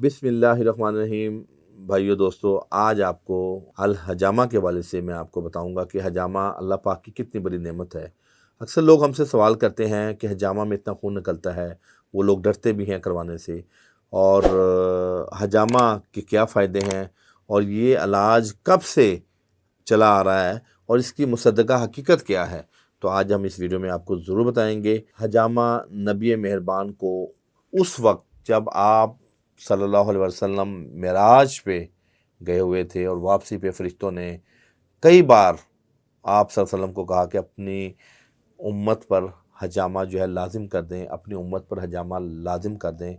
बिस्मिल्लाहिर्रहमानिर्रहीम। भाइयों दोस्तों, आज आपको अल हजामा के हवाले से मैं आपको बताऊंगा कि हजामा अल्लाह पाक की कितनी बड़ी नेमत है। अक्सर लोग हमसे सवाल करते हैं कि हजामा में इतना खून निकलता है, वो लोग डरते भी हैं करवाने से। और हजामा के क्या फ़ायदे हैं और ये इलाज कब से चला आ रहा है और इसकी मुसद्दक़ा हकीकत क्या है, तो आज हम इस वीडियो में आपको ज़रूर बताएंगे। हजामा नबी मेहरबान को उस वक्त जब आप सल्लल्लाहु अलैहि वसल्लम मेराज पे गए हुए थे और वापसी पे फ़रिश्तों ने कई बार आप सल्लल्लाहु अलैहि वसल्लम को कहा कि अपनी उम्मत पर हजामा जो है लाजिम कर दें, अपनी उम्मत पर हजामा लाजिम कर दें।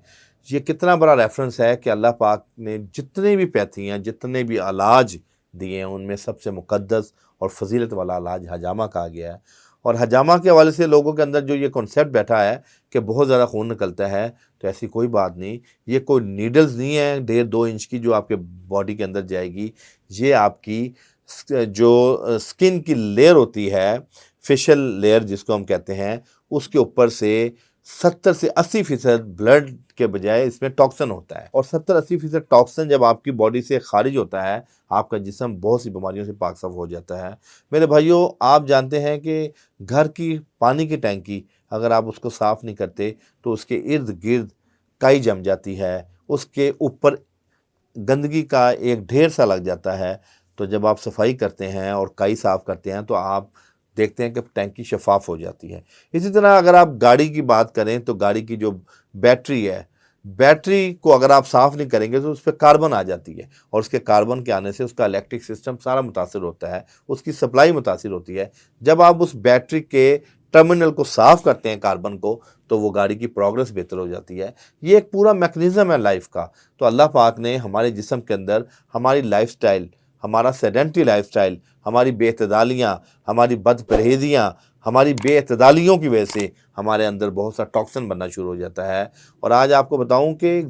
ये कितना बड़ा रेफरेंस है कि अल्लाह पाक ने जितने भी पैथियाँ, जितने भी इलाज दिए हैं, उनमें सबसे मुक़द्दस और फजीलत वाला इलाज हजामा कहा गया है। और हजामा के हवाले से लोगों के अंदर जो ये कॉन्सेप्ट बैठा है कि बहुत ज़्यादा खून निकलता है, तो ऐसी कोई बात नहीं। ये कोई नीडल्स नहीं है 1.5-2 इंच की जो आपके बॉडी के अंदर जाएगी। ये आपकी जो स्किन की लेयर होती है, फेशियल लेयर जिसको हम कहते हैं, उसके ऊपर से 70 से 80% ब्लड के बजाय इसमें टॉक्सिन होता है। और 70-80% टॉक्सिन जब आपकी बॉडी से खारिज होता है, आपका जिस्म बहुत सी बीमारियों से पाक साफ हो जाता है। मेरे भाइयों, आप जानते हैं कि घर की पानी की टैंकी अगर आप उसको साफ़ नहीं करते तो उसके इर्द गिर्द काई जम जाती है, उसके ऊपर गंदगी का एक ढेर सा लग जाता है। तो जब आप सफाई करते हैं और काई साफ़ करते हैं तो आप देखते हैं कि टैंकी शफाफ हो जाती है। इसी तरह अगर आप गाड़ी की बात करें तो गाड़ी की जो बैटरी है, बैटरी को अगर आप साफ़ नहीं करेंगे तो उस पर कार्बन आ जाती है और उसके कार्बन के आने से उसका इलेक्ट्रिक सिस्टम सारा मुतासिर होता है, उसकी सप्लाई मुतासिर होती है। जब आप उस बैटरी के टर्मिनल को साफ़ करते हैं कार्बन को, तो वो गाड़ी की प्रोग्रेस बेहतर हो जाती है। ये एक पूरा मैकेनिज़्म है लाइफ का। तो अल्लाह पाक ने हमारे जिस्म के अंदर हमारी लाइफस्टाइल, हमारा सेडेंटरी लाइफस्टाइल, हमारी बेअतदालियाँ, हमारी बदपरहेज़ियाँ, हमारी बेअतदालियों की वजह से हमारे अंदर बहुत सा टॉक्सिन बनना शुरू हो जाता है। और आज आपको बताऊं कि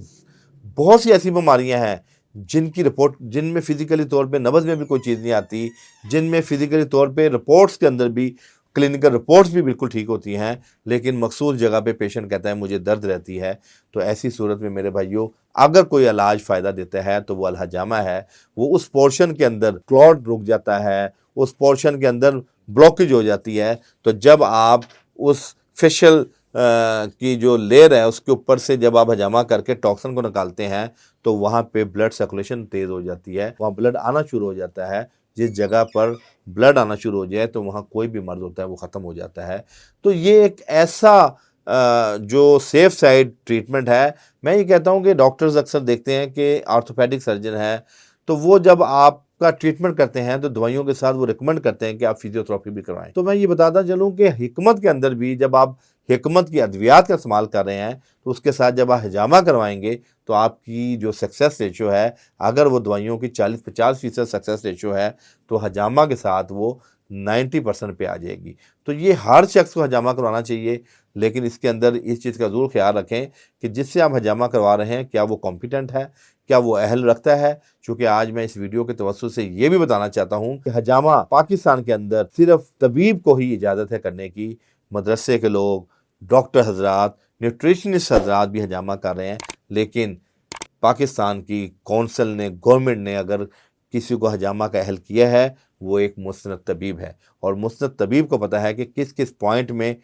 बहुत सी ऐसी बीमारियां हैं जिनकी रिपोर्ट, जिनमें फ़िज़िकली तौर पे नब्ज़ में भी कोई चीज़ नहीं आती, जिनमें फ़िज़िकली तौर पे रिपोर्ट्स के अंदर भी, क्लिनिकल रिपोर्ट्स भी बिल्कुल ठीक होती हैं, लेकिन मखसूस जगह पे पेशेंट कहता है मुझे दर्द रहती है। तो ऐसी सूरत में मेरे भाइयों, अगर कोई इलाज फ़ायदा देता है तो वो अल हजामा है। वो उस पोर्शन के अंदर क्लॉट रुक जाता है, उस पोर्शन के अंदर ब्लॉकेज हो जाती है। तो जब आप उस फेशियल की जो लेयर है उसके ऊपर से जब आप हजामा करके टॉक्सिन को निकालते हैं तो वहाँ पे ब्लड सर्कुलेशन तेज़ हो जाती है, वहाँ ब्लड आना शुरू हो जाता है। जिस जगह पर ब्लड आना शुरू हो जाए तो वहाँ कोई भी मर्ज होता है वो ख़त्म हो जाता है। तो ये एक ऐसा जो सेफ साइड ट्रीटमेंट है। मैं ये कहता हूँ कि डॉक्टर्स अक्सर देखते हैं कि ऑर्थोपेडिक सर्जन है, तो वो जब आपका ट्रीटमेंट करते हैं तो दवाइयों के साथ वो रिकमेंड करते हैं कि आप फिजियोथेरेपी भी करवाएं। तो मैं ये बताता चलूँ कि हिकमत के अंदर भी जब आप हिकमत की अद्वियात का इस्तेमाल कर रहे हैं तो उसके साथ जब आप हजामा करवाएंगे तो आपकी जो सक्सेस रेशो है, अगर वो दवाइयों की 40-50% सक्सेस रेशो है, तो हजामा के साथ वो 90% पे आ जाएगी। तो ये हर शख्स को हजामा करवाना चाहिए, लेकिन इसके अंदर इस चीज़ का ज़रूर ख्याल रखें कि जिससे आप हजामा करवा रहे हैं क्या वो कॉम्पिटेंट है, क्या वो अहल रखता है। चूँकि आज मैं इस वीडियो के तवज्जुह से ये भी बताना चाहता हूँ कि हजामा पाकिस्तान के अंदर सिर्फ तबीब को ही इजाज़त है करने की। मदरसे के लोग, डॉक्टर हजरात, न्यूट्रिशनिस्ट हजरात भी हजामा कर रहे हैं, लेकिन पाकिस्तान की कौंसल ने, गवर्नमेंट ने अगर किसी को हजामा का अहल किया है, वो एक मुस्नद तबीब है। और मुस्नद तबीब को पता है कि किस किस पॉइंट में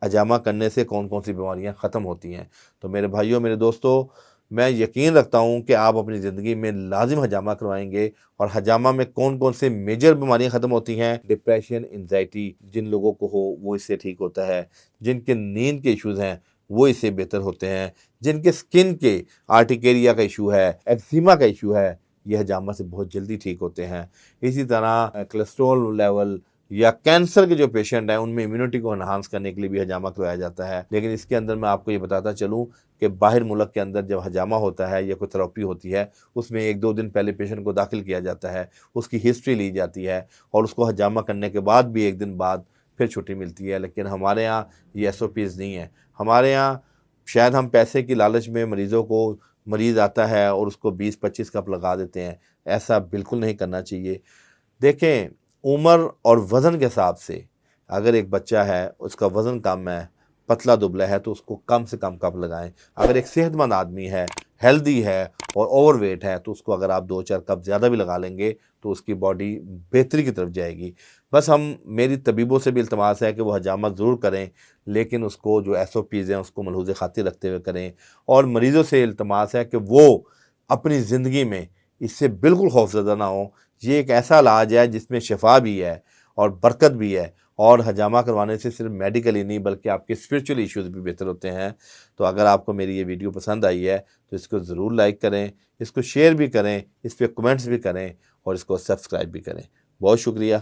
हजामा करने से कौन कौन सी बीमारियां ख़त्म होती हैं। तो मेरे भाइयों, मेरे दोस्तों, मैं यकीन रखता हूं कि आप अपनी ज़िंदगी में लाजिम हजामा करवाएंगे। और हजामा में कौन कौन से मेजर बीमारियां ख़त्म होती हैं, डिप्रेशन, एंजाइटी जिन लोगों को हो वो इससे ठीक होता है, जिनके नींद के इश्यूज़ हैं वो इससे बेहतर होते हैं, जिनके स्किन के आर्टिकेरिया का इशू है, एक्जिमा का इशू है, ये हजामा से बहुत जल्दी ठीक होते हैं। इसी तरह कोलेस्ट्रॉल लेवल या कैंसर के जो पेशेंट हैं उनमें इम्यूनिटी को एनहांस करने के लिए भी हजामा करवाया जाता है। लेकिन इसके अंदर मैं आपको ये बताता चलूँ कि बाहर मुल्क के अंदर जब हजामा होता है या कोई थेरेपी होती है, उसमें 1-2 दिन पहले पेशेंट को दाखिल किया जाता है, उसकी हिस्ट्री ली जाती है और उसको हजामा करने के बाद भी 1 दिन बाद फिर छुट्टी मिलती है। लेकिन हमारे यहाँ ये SOPs नहीं है। हमारे यहाँ शायद हम पैसे की लालच में मरीज़ आता है और उसको 20-25 कप लगा देते हैं। ऐसा बिल्कुल नहीं करना चाहिए। देखें, उम्र और वज़न के हिसाब से अगर एक बच्चा है, उसका वज़न कम है, पतला दुबला है, तो उसको कम से कम कप लगाएं। अगर एक सेहतमंद आदमी है हेल्दी है और ओवरवेट है तो उसको अगर आप 2-4 कप ज़्यादा भी लगा लेंगे तो उसकी बॉडी बेहतरी की तरफ जाएगी। बस मेरी तबीबों से भी इल्तमास है कि वो हजामा ज़रूर करें, लेकिन उसको जो SOPs हैं उसको मलहूज़ खातिर रखते हुए करें। और मरीज़ों से इल्तमास है कि वो अपनी ज़िंदगी में इससे बिल्कुल खौफज़दा ना हो। ये एक ऐसा इलाज है जिसमें शिफा भी है और बरकत भी है, और हजामा करवाने से सिर्फ मेडिकली नहीं बल्कि आपके स्पिरिचुअल इश्यूज़ भी बेहतर होते हैं। तो अगर आपको मेरी ये वीडियो पसंद आई है तो इसको ज़रूर लाइक करें, इसको शेयर भी करें, इस पे कमेंट्स भी करें और इसको सब्सक्राइब भी करें। बहुत शुक्रिया।